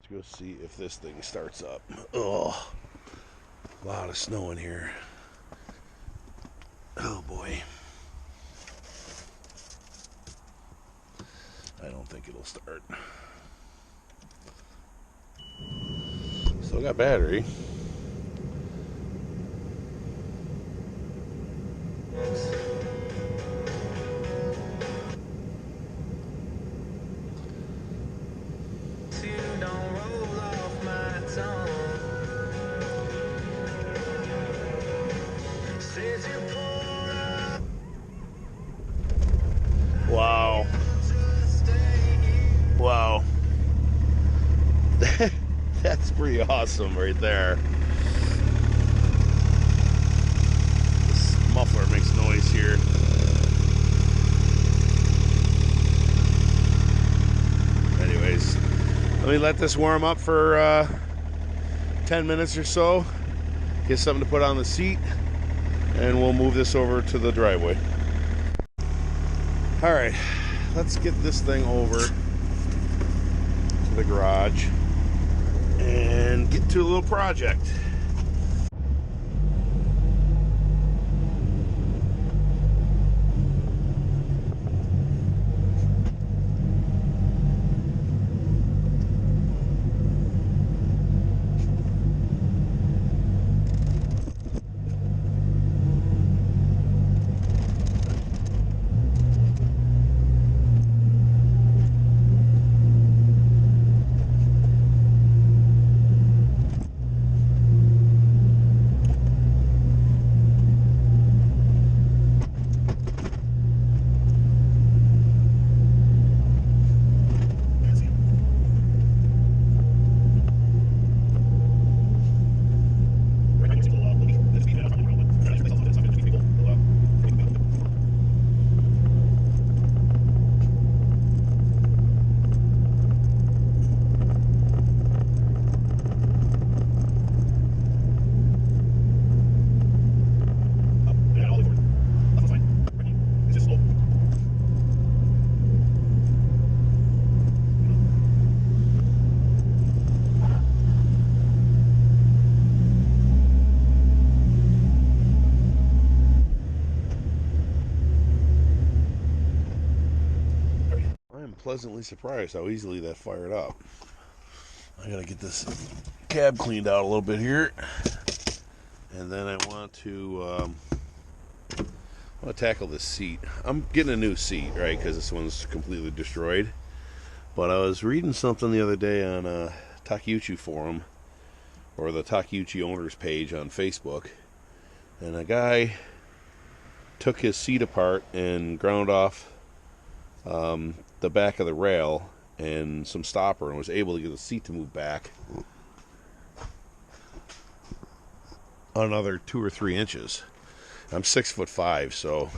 to go see if this thing starts up. Oh, a lot of snow in here. Oh boy. I don't think it'll start. Still got battery. Wow. Wow. That's pretty awesome right there. This muffler makes noise here. Anyways, let me let this warm up for 10 minutes or so. Get something to put on the seat, and we'll move this over to the driveway. All right, let's get this thing over to the garage and get to a little project. Pleasantly surprised how easily that fired up. I gotta get this cab cleaned out a little bit here, and then I want to tackle this seat. I'm getting a new seat, right, because this one's completely destroyed. But I was reading something the other day on a Takeuchi forum, or the Takeuchi owners page on Facebook, and a guy took his seat apart and ground off the back of the rail and some stopper, and was able to get the seat to move back another 2 or 3 inches. I'm 6'5", so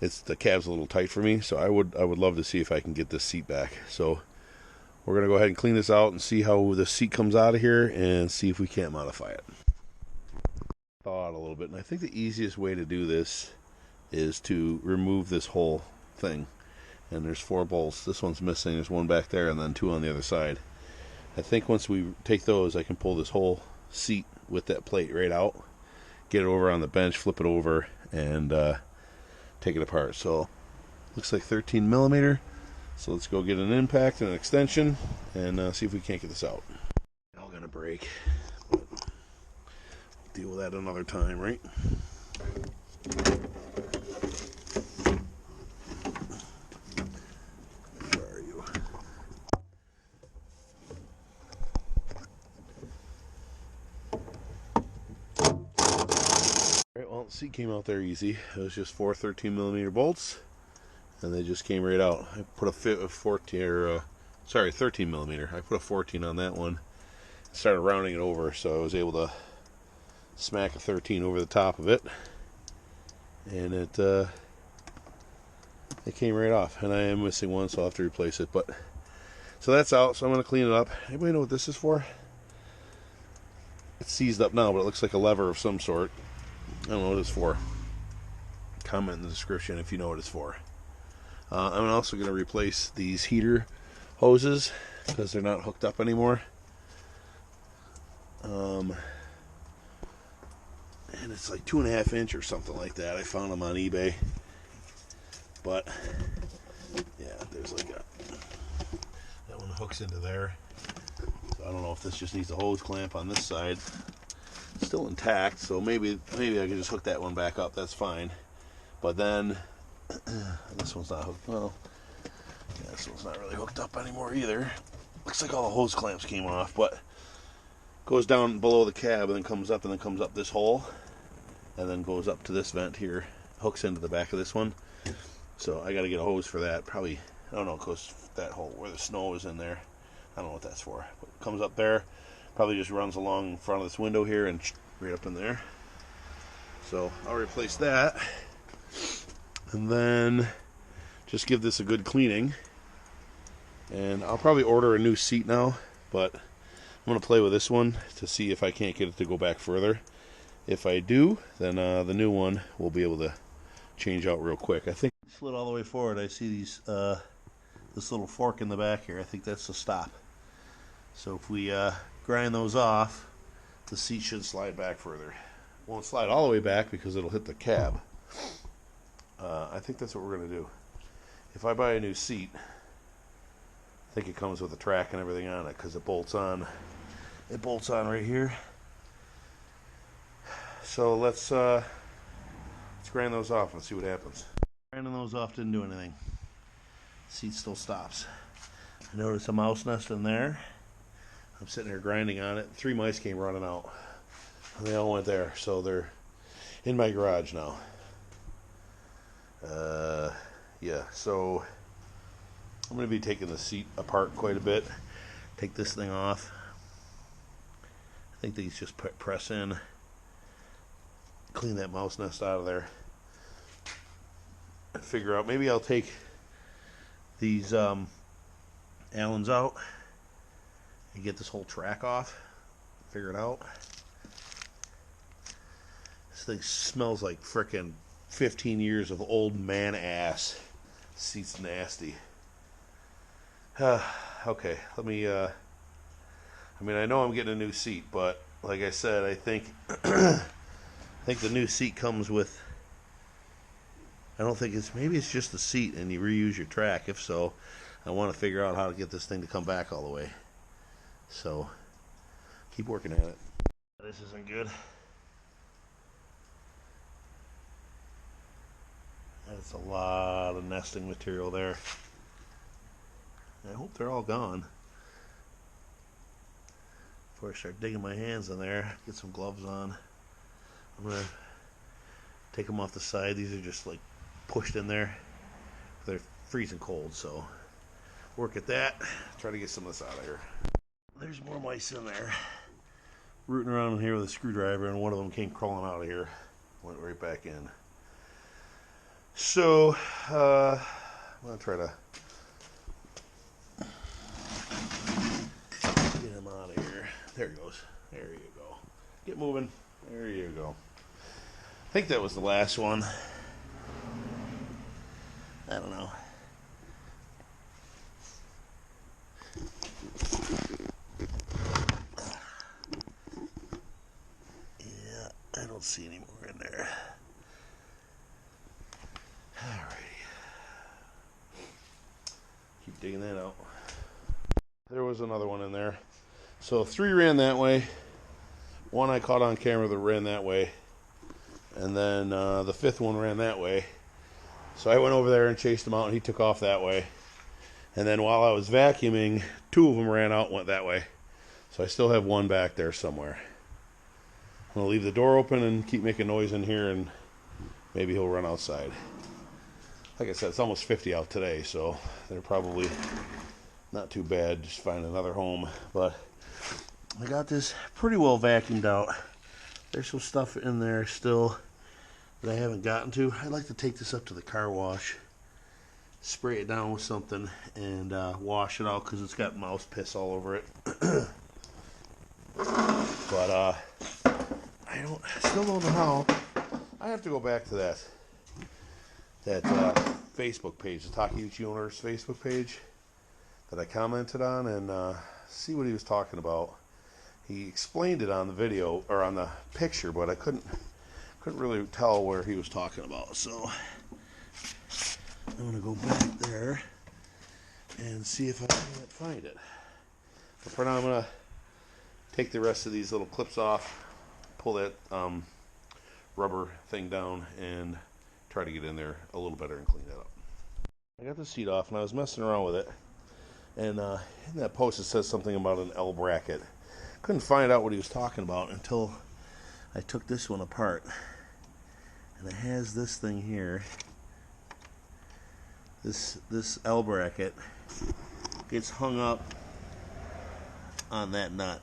the cab's a little tight for me. So I would love to see if I can get this seat back. So we're gonna go ahead and clean this out and see how the seat comes out of here, and see if we can't modify it. Thaw out a little bit, and I think the easiest way to do this is to remove this whole thing. And there's 4 bolts. This one's missing. There's 1 back there, and then 2 on the other side. I think once we take those, I can pull this whole seat with that plate right out, get it over on the bench, flip it over, and take it apart. So looks like 13 millimeter. So let's go get an impact and an extension and see if we can't get this out. All gonna break. Deal with that another time, right? Well, the seat came out there easy. It was just 4 13 millimeter bolts, and they just came right out. I put a 13 millimeter. I put a 14 on that one. Started rounding it over, so I was able to smack a 13 over the top of it, and it came right off. And I am missing one, so I'll have to replace it. But so that's out. So I'm going to clean it up. Anybody know what this is for? It's seized up now, but it looks like a lever of some sort. I don't know what it's for. Comment in the description if you know what it's for. I'm also going to replace these heater hoses, because they're not hooked up anymore. And it's like 2.5 inch or something like that. I found them on eBay. But yeah, there's like that one hooks into there. So I don't know if this just needs a hose clamp on this side. It's still intact, so maybe I can just hook that one back up. That's fine. But then this one's not hooked. Well, yeah, this one's not really hooked up anymore either. Looks like all the hose clamps came off, but goes down below the cab and then comes up this hole, and then goes up to this vent here, hooks into the back of this one. So I got to get a hose for that. Probably, I don't know, because that hole where the snow is in there, I don't know what that's for. But it comes up there, probably just runs along in front of this window here and right up in there. So I'll replace that, and then just give this a good cleaning. And I'll probably order a new seat now, but I'm going to play with this one to see if I can't get it to go back further. If I do, then the new one will be able to change out real quick. I think slid all the way forward. I see these this little fork in the back here. I think that's the stop. So if we grind those off, the seat should slide back further. Won't slide all the way back because it'll hit the cab. I think that's what we're going to do. If I buy a new seat, I think it comes with a track and everything on it because it bolts on. It bolts on right here. So let's grind those off and see what happens. Grinding those off didn't do anything. Seat still stops. I noticed a mouse nest in there. I'm sitting here grinding on it. 3 mice came running out. And they all went there, so they're in my garage now. Yeah, so I'm going to be taking the seat apart quite a bit. Take this thing off. I think these just press in. Clean that mouse nest out of there. And figure out, maybe I'll take these Allens out and get this whole track off. Figure it out. This thing smells like frickin' 15 years of old man ass. Seat's nasty. Okay, let me I mean, I know I'm getting a new seat, but like I said, I think I think the new seat comes with, I don't think it's, maybe it's just the seat and you reuse your track. If so, I want to figure out how to get this thing to come back all the way. So keep working at it. This isn't good. That's a lot of nesting material there. I hope they're all gone before I start digging my hands in there. Get some gloves on. I'm going to take them off the side. These are just like pushed in there. They're freezing cold, so work at that. Try to get some of this out of here. There's more mice in there. Rooting around in here with a screwdriver, and one of them came crawling out of here. Went right back in. So, I'm going to try to get him out of here. There he goes. There you go. Get moving. There you go. I think that was the last one. I don't know. Yeah, I don't see any more in there. Alrighty. Keep digging that out. There was another one in there. So 3 ran that way. 1 I caught on camera that ran that way. And then the 5th one ran that way. So I went over there and chased him out, and he took off that way. And then while I was vacuuming, 2 of them ran out and went that way. So I still have 1 back there somewhere. I'm going to leave the door open and keep making noise in here, and maybe he'll run outside. Like I said, it's almost 50 out today, so they're probably not too bad. Just find another home. But I got this pretty well vacuumed out. There's some stuff in there still that I haven't gotten to. I'd like to take this up to the car wash, spray it down with something, and wash it out because it's got mouse piss all over it. But I still don't know how. I have to go back to that Facebook page, the Takeuchi Owners Facebook page. that I commented on and see what he was talking about. He explained it on the video or on the picture, but I couldn't really tell where he was talking about. So I'm gonna go back there and see if I can't find it. But for now, I'm gonna take the rest of these little clips off, pull that rubber thing down, and try to get in there a little better and clean that up. I got the seat off and I was messing around with it, and in that post it says something about an L bracket. Couldn't find out what he was talking about until I took this one apart, and it has this thing here. This L bracket gets hung up on that nut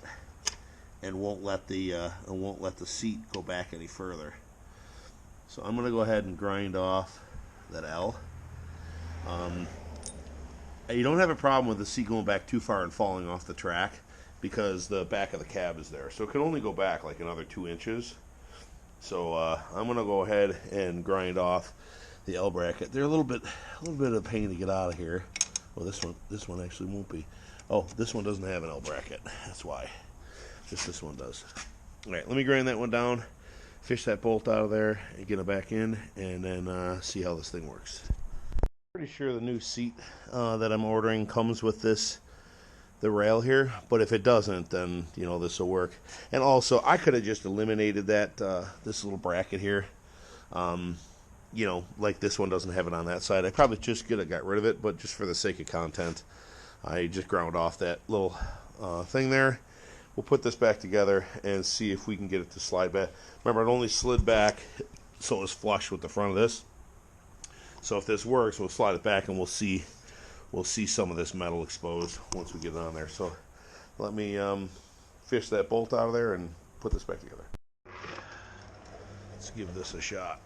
and won't let the seat go back any further. So I'm going to go ahead and grind off that L. You don't have a problem with the seat going back too far and falling off the track because the back of the cab is there, so it can only go back like another 2 inches. So I'm going to go ahead and grind off the L bracket. They're a little bit of a pain to get out of here. Oh, this one actually won't be. Oh, this one doesn't have an L bracket. That's why. Just this one does. All right, let me grind that one down, fish that bolt out of there, and get it back in, and then see how this thing works. Pretty sure the new seat that I'm ordering comes with the rail here, but if it doesn't, then you know this will work. And also, I could have just eliminated that this little bracket here. You know, like this one doesn't have it on that side. I probably just could have got rid of it, but just for the sake of content, I just ground off that little thing there. We'll put this back together and see if we can get it to slide back. Remember, it only slid back so it was flush with the front of this. So if this works, we'll slide it back and we'll see some of this metal exposed once we get it on there. So let me fish that bolt out of there and put this back together. Let's give this a shot.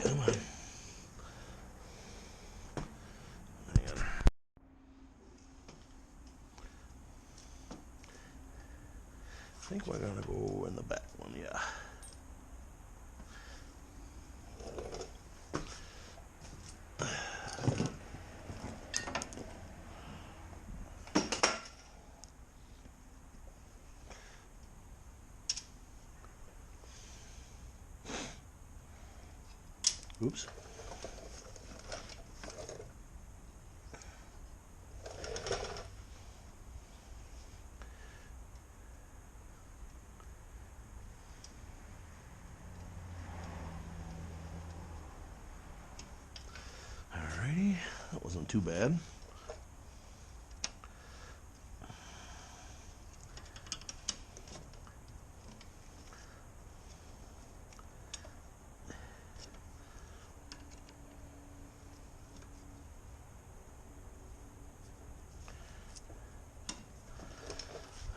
Come on. Hang on. I think we're gonna go in the back one, yeah. Oops. Alrighty, that wasn't too bad.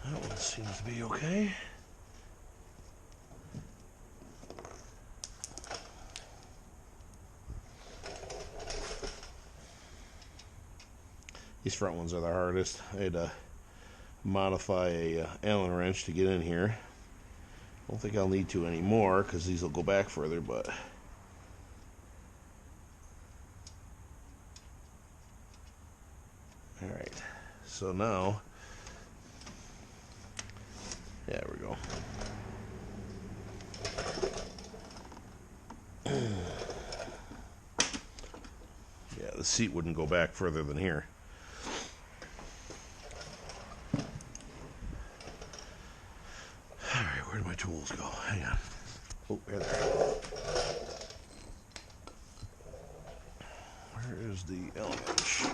That one seems to be okay. These front ones are the hardest. I had to modify a Allen wrench to get in here. I don't think I'll need to anymore because these will go back further, but alright. So now, there we go. Yeah, the seat wouldn't go back further than here. Alright, where did my tools go? Hang on. Oh, there they are. Where is the Allen wrench?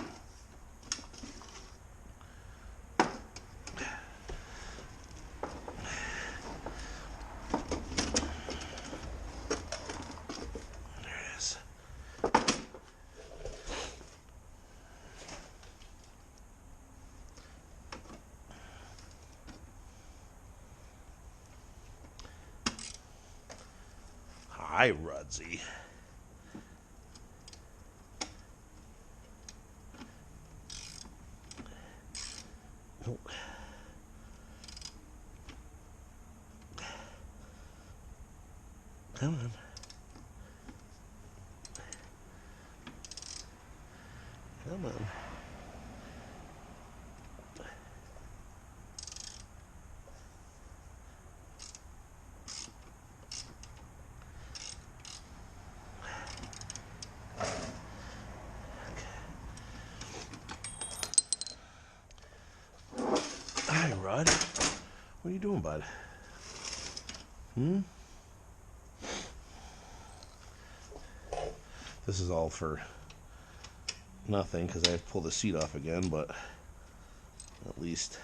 Hi, Rudsy. Oh. Come on. Come on. Hi, Rod. What are you doing, bud? This is all for nothing because I have to pull the seat off again, but at least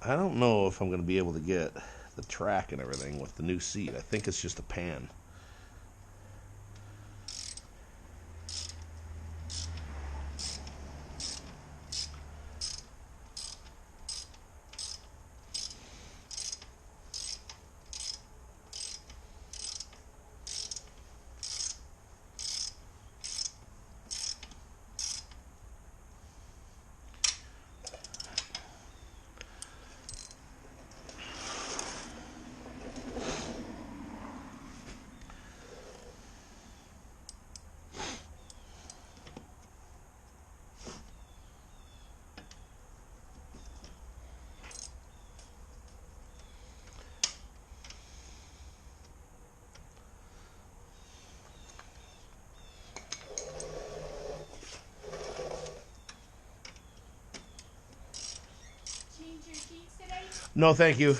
I don't know if I'm going to be able to get the track and everything with the new seat. I think it's just a pan. No, thank you. Okay.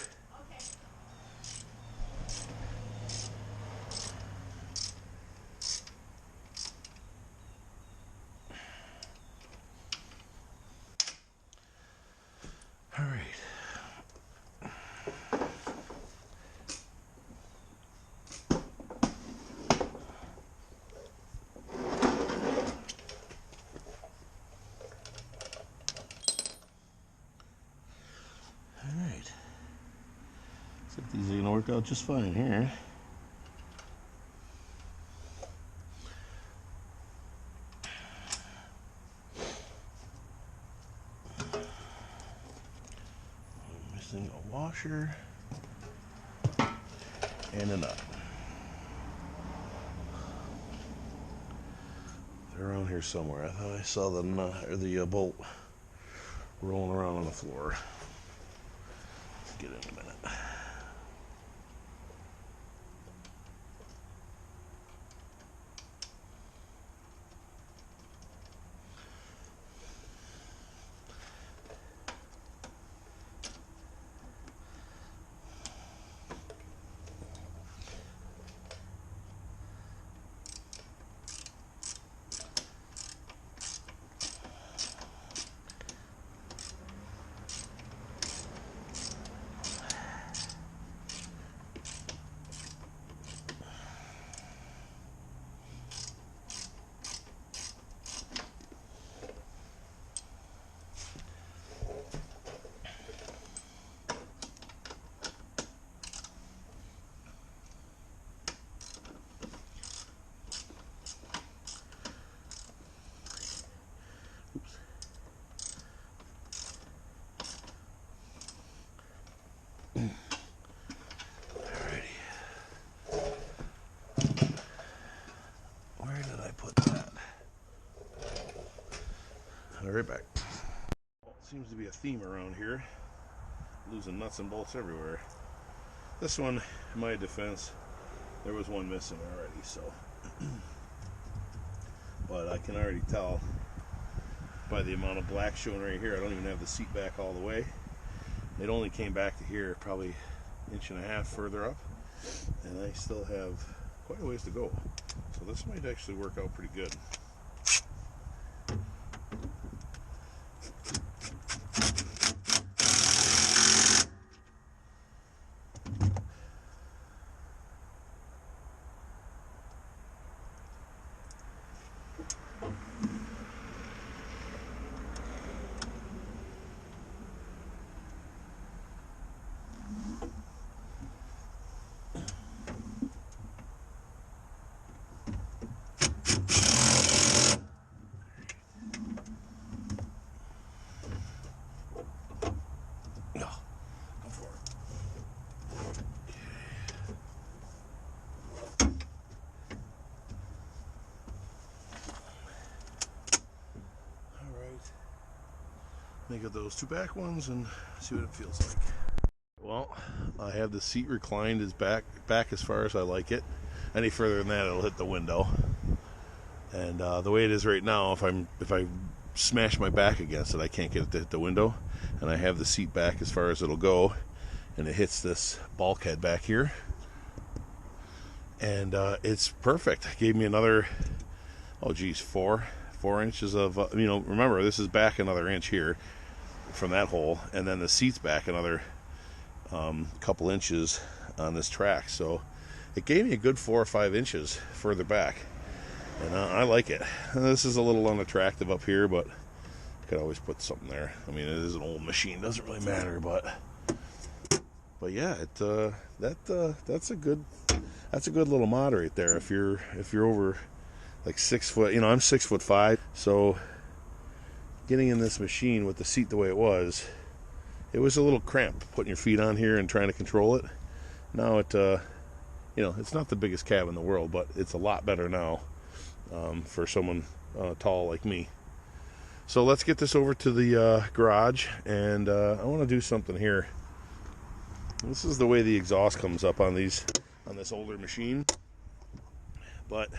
All right. Except these are going to work out just fine here. I'm missing a washer and a nut. They're around here somewhere. I thought I saw the nut or the bolt rolling around on the floor. Let's get it in a minute. Right back. Seems to be a theme around here. Losing nuts and bolts everywhere. This one, in my defense, there was one missing already, so. But I can already tell by the amount of black showing right here, I don't even have the seat back all the way. It only came back to here, probably an inch and a half further up. And I still have quite a ways to go. So this might actually work out pretty good. Make of those two back ones and see what it feels like. Well, I have the seat reclined as back as far as I like it. Any further than that, it'll hit the window. And the way it is right now, if I smash my back against it, I can't get it to hit the window. And I have the seat back as far as it'll go, and it hits this bulkhead back here. And it's perfect. It gave me another, oh geez, 4 inches of, remember this is back another inch here from that hole, and then the seat's back another couple inches on this track. So it gave me a good 4 or 5 inches further back, and I like it. This is a little unattractive up here, but I could always put something there. I mean, it is an old machine, doesn't really matter, but yeah, that's a good little mod right there. If you're over like 6 foot, I'm 6'5", so getting in this machine with the seat the way it was a little cramped putting your feet on here and trying to control it. Now it's not the biggest cab in the world, but it's a lot better now for someone tall like me. So let's get this over to the garage, and I want to do something here. This is the way the exhaust comes up on this older machine, but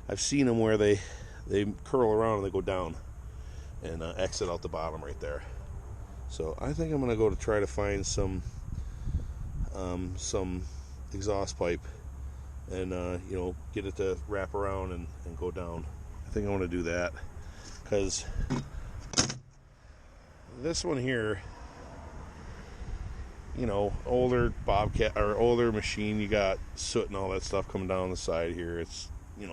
I've seen them where they curl around and they go down and exit out the bottom right there. So I think I'm going to go to try to find some exhaust pipe and get it to wrap around and go down. I think I want to do that, because this one here, older Bobcat or older machine, you got soot and all that stuff coming down the side here. It's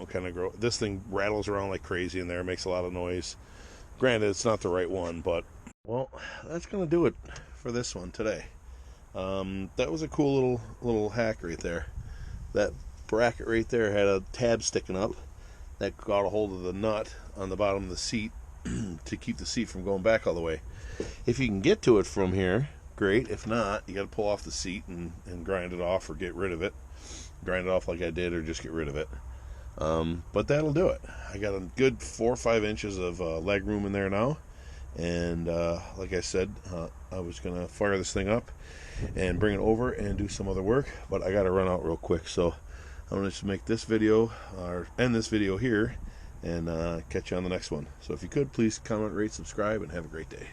kind of gross. This thing rattles around like crazy in there, makes a lot of noise. Granted, it's not the right one, but well, that's gonna do it for this one today. That was a cool little hack right there. That bracket right there had a tab sticking up that got a hold of the nut on the bottom of the seat to keep the seat from going back all the way. If you can get to it from here, great. If not, you got to pull off the seat and grind it off or get rid of it. Grind it off like I did, or just get rid of it. But that'll do it. I got a good 4 or 5 inches of leg room in there now, and like I said, I was gonna fire this thing up and bring it over and do some other work, but I gotta run out real quick, so I'm gonna just make this video or end this video here and catch you on the next one. So if you could, please comment, rate, subscribe, and have a great day.